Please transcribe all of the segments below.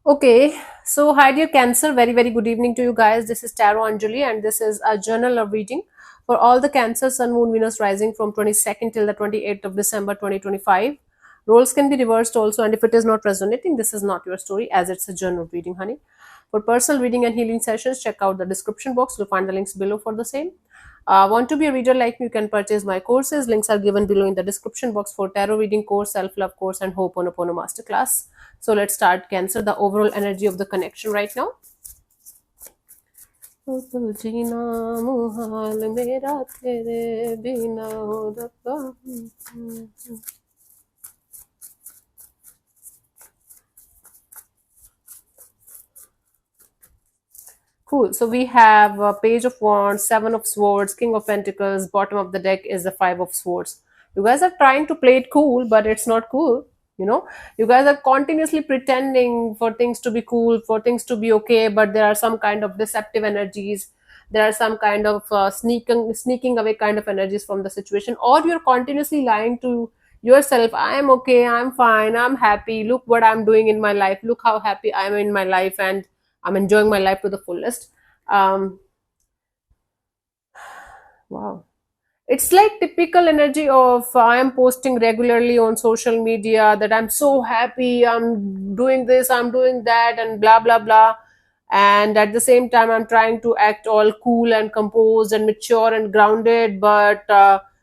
Okay, so hi dear Cancer, very good evening to you guys. This is Tarot Anjali, and this is a journal of reading for all the Cancer, Sun, Moon, Venus rising from 22nd till the 28th of December 2025. Roles can be reversed also, and if it is not resonating, this is not your story as it's a journal reading, honey. For personal reading and healing sessions, check out the description box. You'll find the links below for the same. Want to be a reader like me? You can purchase my courses. Links are given below in the description box for tarot reading course, self-love course, and Ho'oponopono masterclass. So let's start Cancer, the overall energy of the connection right now. जीना मुहाल मेरा तेरे बिना हो रब्बा. Cool. So we have Page of Wands, Seven of Swords, King of Pentacles. Bottom of the deck is the Five of Swords. You guys are trying to play it cool, but it's not cool. You guys are continuously pretending for things to be cool, for things to be okay, but there are some kind of deceptive energies. There are some kind of sneaking away kind of energies from the situation, or you're continuously lying to yourself. I'm okay, I'm fine, I'm happy. Look what I'm doing in my life. Look how happy I'm in my life, and I'm enjoying my life to the fullest. Um, wow. It's like typical energy of I am posting regularly on social media that I'm so happy, I'm doing this, I'm doing that, and blah, blah, blah. And at the same time, I'm trying to act all cool and composed and mature and grounded, but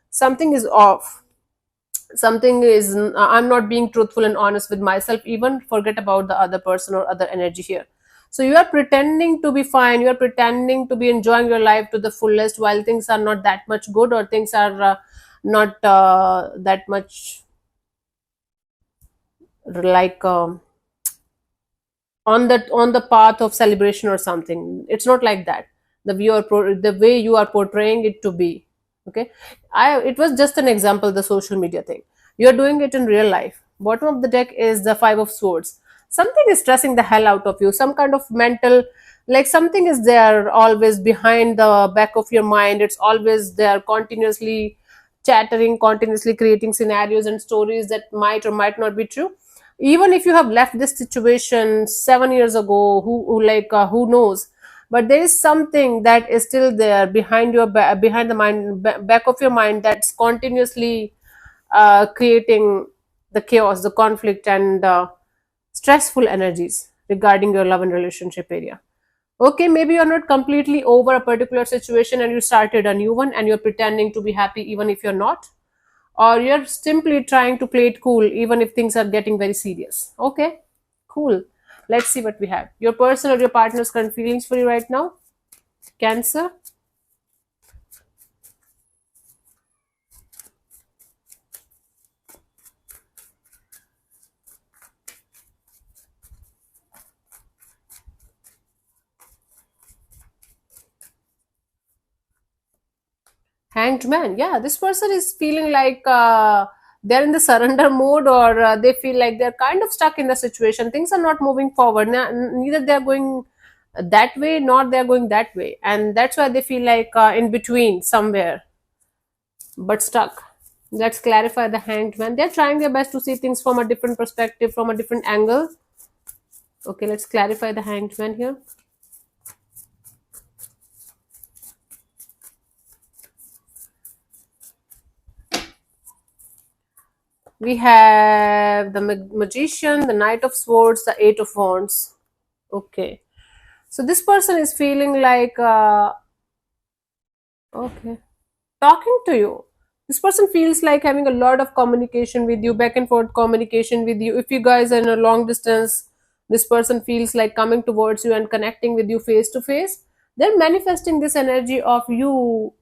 something is off. Something is, I'm not being truthful and honest with myself. Even forget about the other person or other energy here. So you are pretending to be fine, you are pretending to be enjoying your life to the fullest while things are not that much good, or things are not that much like on the path of celebration or something. It's not like that. The way you are portraying it to be. Okay, I it was just an example, the social media thing. You're doing it in real life. Bottom of the deck is the Five of Swords. Something is stressing the hell out of you. Some kind of mental, like something is there always behind the back of your mind. It's always there, continuously chattering, continuously creating scenarios and stories that might or might not be true. Even if you have left this situation 7 years ago, who knows, but there is something that is still there behind behind the mind, back of your mind, that's continuously creating the chaos, the conflict, and stressful energies regarding your love and relationship area. Okay, maybe you're not completely over a particular situation and you started a new one and you're pretending to be happy even if you're not, or you're simply trying to play it cool even if things are getting very serious. Okay, cool. Let's see what we have. Your person or your partner's current feelings for you right now, Cancer. Hanged man. Yeah, this person is feeling like they're in the surrender mode, or they feel like they're kind of stuck in the situation. Things are not moving forward. Neither they're going that way, nor they're going that way. And that's why they feel like in between somewhere, but stuck. Let's clarify the Hanged man. They're trying their best to see things from a different perspective, from a different angle. Okay, let's clarify the Hanged man here. We have the Magician, the Knight of Swords, the Eight of Wands. Okay, so this person is feeling like okay, talking to you. This person feels like having a lot of communication with you, back and forth communication with you. If you guys are in a long distance, this person feels like coming towards you and connecting with you face to face. They're manifesting this energy of you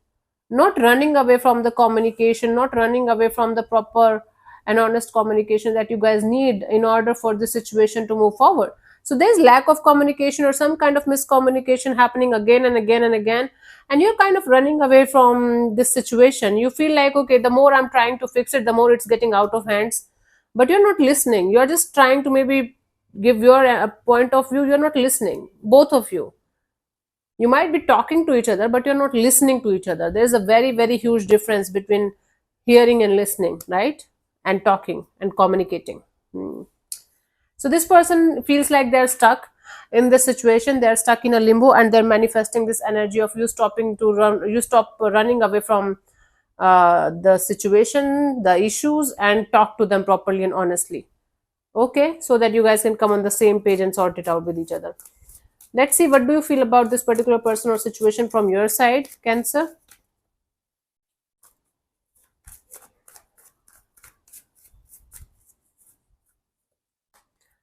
not running away from the communication, not running away from the proper and honest communication that you guys need in order for the situation to move forward. So there's lack of communication or some kind of miscommunication happening again and again and again, and you're kind of running away from this situation. You feel like, okay, the more I'm trying to fix it, the more it's getting out of hands, but you're not listening. You're just trying to maybe give your point of view. You're not listening, both of you. You might be talking to each other, but you're not listening to each other. There's a very huge difference between hearing and listening, right? And talking and communicating. So So this person feels like they're stuck in this situation, they're stuck in a limbo, and they're manifesting this energy of you stopping to run, you stop running away from the situation, the issues, and talk to them properly and honestly. Okay, so that you guys can come on the same page and sort it out with each other. Let's see, what do you feel about this particular person or situation from your side, Cancer?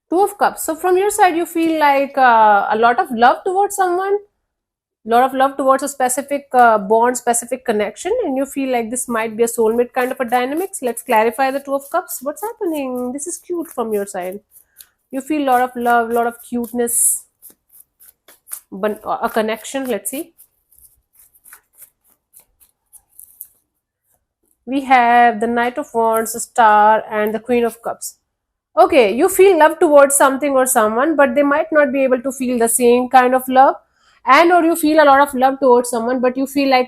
Two of Cups. So from your side, you feel like a lot of love towards someone, lot of love towards a specific bond, specific connection, and you feel like this might be a soulmate kind of a dynamics. Let's clarify the Two of Cups. What's happening? This is cute from your side. You feel a lot of love, lot of cuteness, but a connection. Let's see. We have the Knight of Wands, the Star, and the Queen of Cups. Okay, you feel love towards something or someone, but they might not be able to feel the same kind of love, and or you feel a lot of love towards someone, but you feel like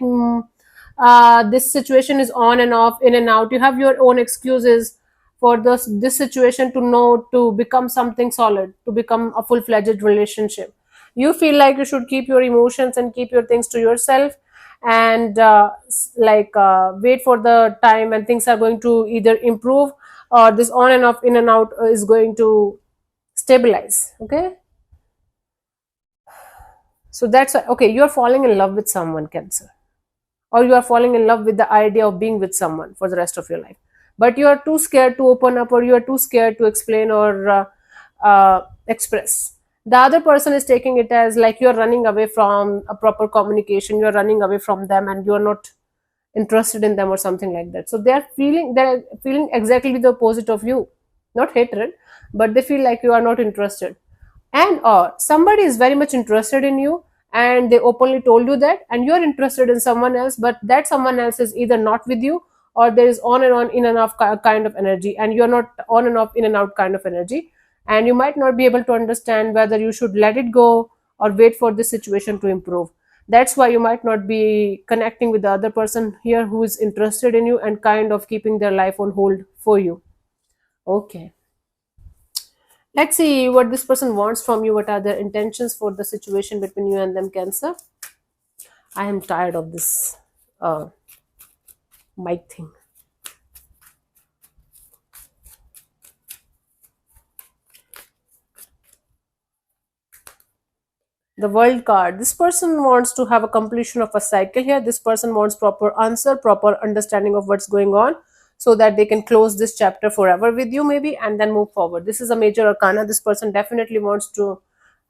this situation is on and off, in and out. You have your own excuses for this situation to know to become something solid, to become a full-fledged relationship. You feel like you should keep your emotions and keep your things to yourself, and wait for the time when things are going to either improve, or this on and off, in and out is going to stabilize. Okay, so that's why, okay, you are falling in love with someone, Cancer, or you are falling in love with the idea of being with someone for the rest of your life, but you are too scared to open up, or you are too scared to explain, or express. The other person is taking it as like you are running away from a proper communication, you are running away from them, and you are not interested in them or something like that. So they're feeling exactly the opposite of you, not hatred, but they feel like you are not interested, and or somebody is very much interested in you, and they openly told you that, and you're interested in someone else, but that someone else is either not with you, or there is on and on, in and off kind of energy, and you're not on and off, in and out kind of energy, and you might not be able to understand whether you should let it go or wait for this situation to improve. That's why you might not be connecting with the other person here who is interested in you and kind of keeping their life on hold for you. Okay, let's see what this person wants from you. What are their intentions for the situation between you and them, Cancer? I am tired of this uh, mic thing. The World card. This person wants to have a completion of a cycle here. This person wants proper answer, proper understanding of what's going on, so that they can close this chapter forever with you, maybe, and then move forward. This is a major arcana. This person definitely wants to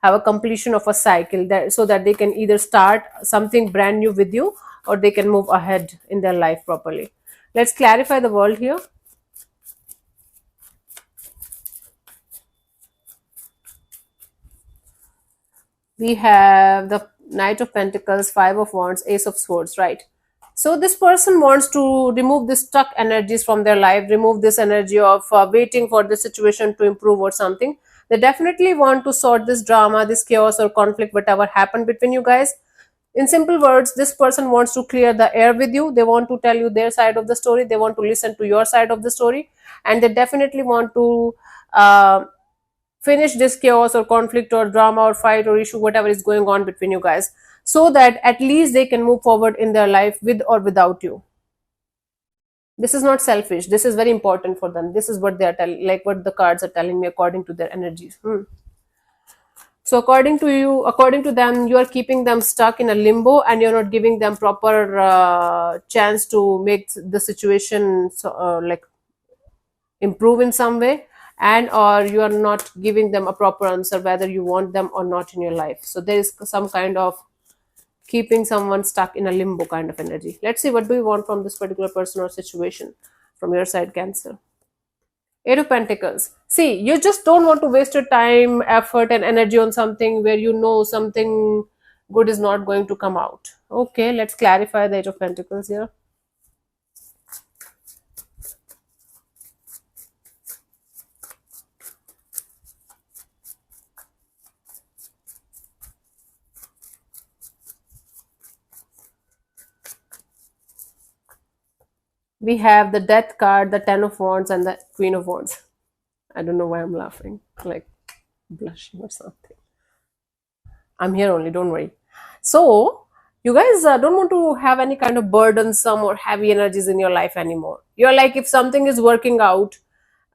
have a completion of a cycle, that so that they can either start something brand new with you, or they can move ahead in their life properly. Let's clarify the world here. We have the Knight of Pentacles, Five of Wands, Ace of Swords, right? So this person wants to remove the stuck energies from their life, remove this energy of waiting for the situation to improve or something. They definitely want to sort this drama, this chaos or conflict, whatever happened between you guys. In simple words, this person wants to clear the air with you. They want to tell you their side of the story. They want to listen to your side of the story. And they definitely want to finish this chaos or conflict or drama or fight or issue, whatever is going on between you guys, so that at least they can move forward in their life with or without you. This is not selfish. This is very important for them. This is what they are telling, like what the cards are telling me according to their energies. So according to you, according to them, you are keeping them stuck in a limbo, and you're not giving them proper chance to make the situation like improve in some way, and or you are not giving them a proper answer whether you want them or not in your life. So there is some kind of keeping someone stuck in a limbo kind of energy. Let's see, what do you want from this particular person or situation from your side, Cancer? Eight of Pentacles. See, you just don't want to waste your time, effort, and energy on something where you know something good is not going to come out. Okay, let's clarify the Eight of Pentacles here. We have the Death card, the Ten of Wands, and the Queen of Wands. I don't know why I'm laughing. Like, Blushing or something. I'm here only, don't worry. So, you guys don't want to have any kind of burdensome or heavy energies in your life anymore. You're like, if something is working out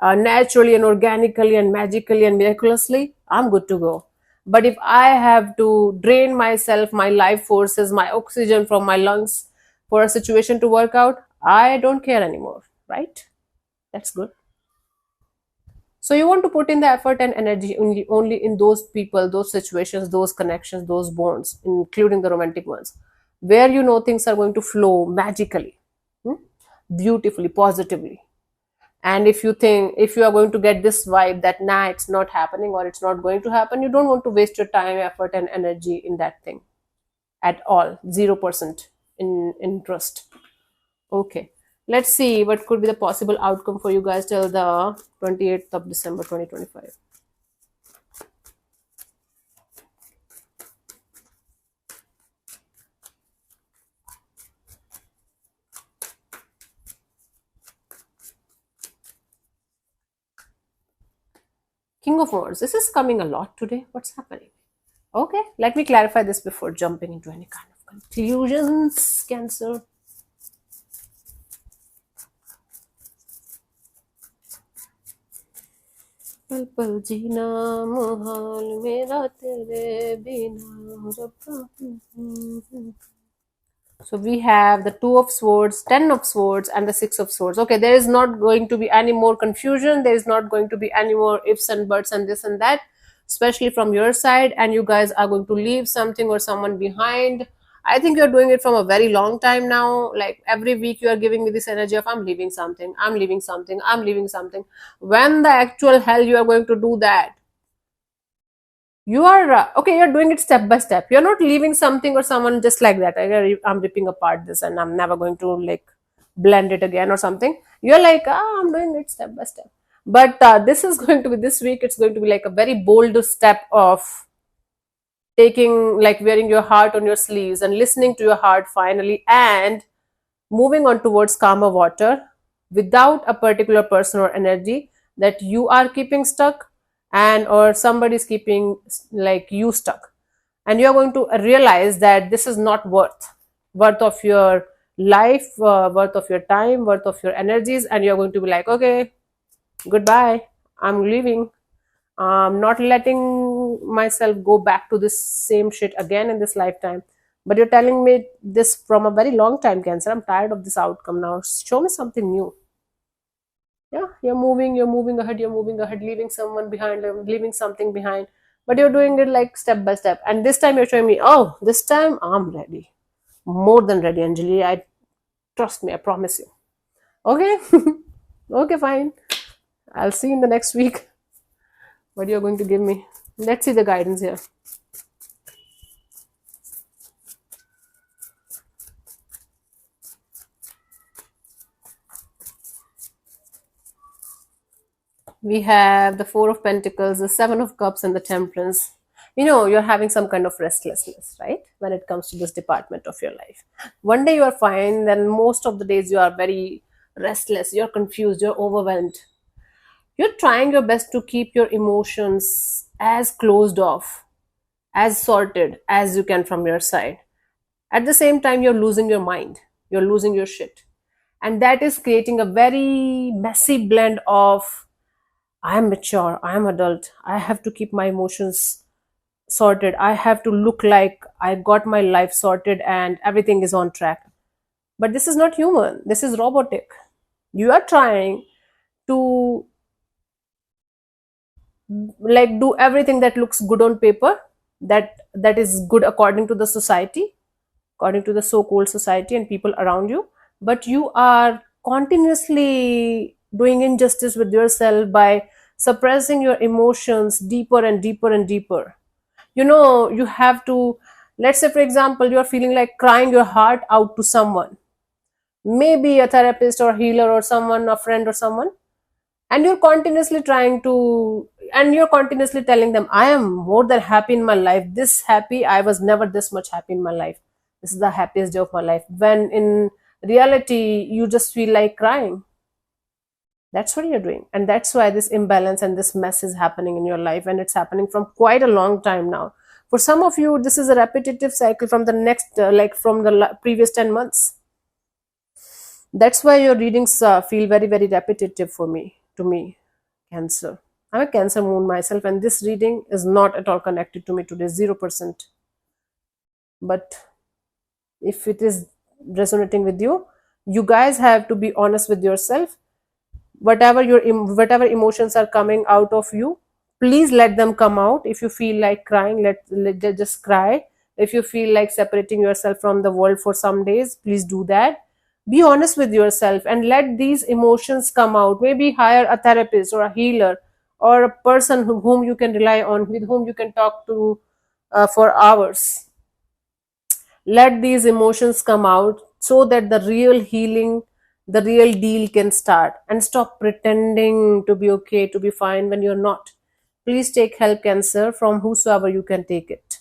naturally and organically and magically and miraculously, I'm good to go. But if I have to drain myself, my life forces, my oxygen from my lungs for a situation to work out, I don't care anymore, right? That's good. So you want to put in the effort and energy only in those people, those situations, those connections, those bonds, including the romantic ones, where you know things are going to flow magically, hmm, beautifully, positively. And if you think, if you are going to get this vibe that nah, it's not happening or it's not going to happen, you don't want to waste your time, effort, and energy in that thing at all. 0% in interest. Okay. Let's see what could be the possible outcome for you guys till the 28th of December 2025. King of Wands. This is coming a lot today. What's happening? Okay, let me clarify this before jumping into any kind of conclusions, Cancer. पल पल जीना मुहाल मेरा तेरे बिना रब्बा. So we have the Two of Swords, Ten of Swords, and the Six of Swords. Okay, there is not going to be any more confusion. There is not going to be any more ifs and buts and this and that, especially from your side. And you guys are going to leave something or someone behind. I think you're doing it from a very long time now. Like every week, you are giving me this energy of I'm leaving something, I'm leaving something, I'm leaving something. When the actual hell you are going to do that? You are okay, you're doing it step by step. You're not leaving something or someone just like that. I'm ripping apart this and I'm never going to like blend it again or something. You're like, I'm doing it step by step. But this is going to be this week, it's going to be like a very bold step of taking, like wearing your heart on your sleeves and listening to your heart finally, and moving on towards calmer water without a particular person or energy that you are keeping stuck, and or somebody's keeping like you stuck, and you're going to realize that this is not worth of your life, worth of your time, worth of your energies, and you're going to be like, okay, goodbye, I'm leaving. I'm not letting myself go back to this same shit again in this lifetime. But you're telling me this from a very long time, Cancer. I'm tired of this outcome now. Show me something new. Yeah, you're moving ahead, leaving someone behind, leaving something behind. But you're doing it like step by step. And this time you're showing me, oh, this time I'm ready. More than ready, Anjali. I trust me, I promise you. Okay? Okay, fine. I'll see you in the next week. What you're going to give me. Let's see the guidance here. We have the Four of Pentacles, the Seven of Cups, and the Temperance. You know, you're having some kind of restlessness, right? When it comes to this department of your life. One day you are fine, then most of the days you are very restless, you're confused, you're overwhelmed. You're trying your best to keep your emotions as closed off, as sorted as you can from your side. At the same time, you're losing your mind, you're losing your shit. And that is creating a very messy blend of I am mature, I am adult, I have to keep my emotions sorted, I have to look like I got my life sorted and everything is on track. But this is not human, this is robotic. You are trying to like do everything that looks good on paper, that is good according to the society, according to the so-called society and people around you, but you are continuously doing injustice with yourself by suppressing your emotions deeper and deeper and deeper. You know, you have to, let's say for example, you're feeling like crying your heart out to someone, maybe a therapist or healer or someone, a friend or someone, and you're continuously trying to, and you're continuously telling them, I am more than happy in my life, this happy, I was never this much happy in my life, this is the happiest day of my life, when in reality you just feel like crying. That's what you're doing. And that's why this imbalance and this mess is happening in your life. And it's happening from quite a long time now. For some of you, this is a repetitive cycle from the next, like from the previous 10 months. That's why your readings feel very, very repetitive for me, to me, Cancer. I'm a Cancer moon myself, and this reading is not at all connected to me today, 0%. But if it is resonating with you, you guys have to be honest with yourself. Whatever whatever emotions are coming out of you, please let them come out. If you feel like crying, just cry. If you feel like separating yourself from the world for some days, please do that. Be honest with yourself and let these emotions come out. Maybe hire a therapist or a healer or a person whom you can rely on, with whom you can talk to for hours. Let these emotions come out so that the real healing, the real deal can start. And stop pretending to be okay, to be fine when you're not. Please take help, Cancer, from whosoever you can take it.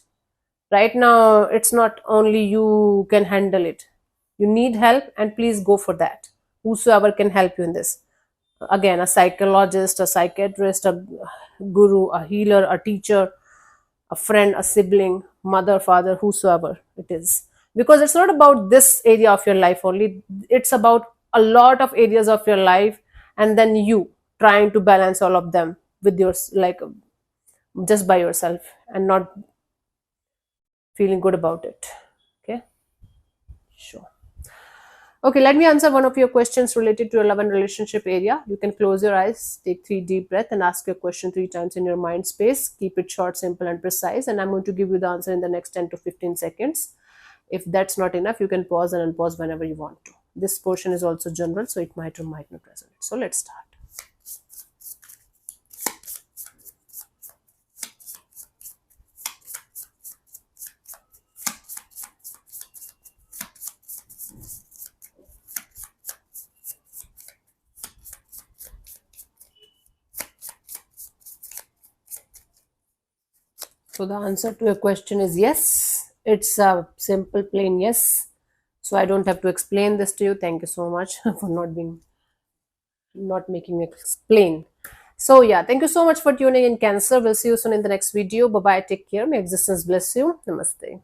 Right now, it's not only you can handle it. You need help, and please go for that. Whosoever can help you in this. Again, a psychologist, a psychiatrist, a guru, a healer, a teacher, a friend, a sibling, mother, father, whosoever it is. Because it's not about this area of your life only, it's about a lot of areas of your life, and then you trying to balance all of them with your, like, just by yourself, and not feeling good about it. Okay, sure. Okay, let me answer one of your questions related to your love and relationship area. You can close your eyes, take 3 deep breaths, and ask your question 3 times in your mind space. Keep it short, simple, and precise. And I'm going to give you the answer in the next 10 to 15 seconds. If that's not enough, you can pause and unpause whenever you want to. This portion is also general, so it might or might not resonate. So let's start. So the answer to your question is yes. It's a simple, plain yes. So I don't have to explain this to you. Thank you so much for not making me explain. So yeah, thank you so much for tuning in, Cancer. We'll see you soon in the next video. Bye bye. Take care. May existence bless you. Namaste.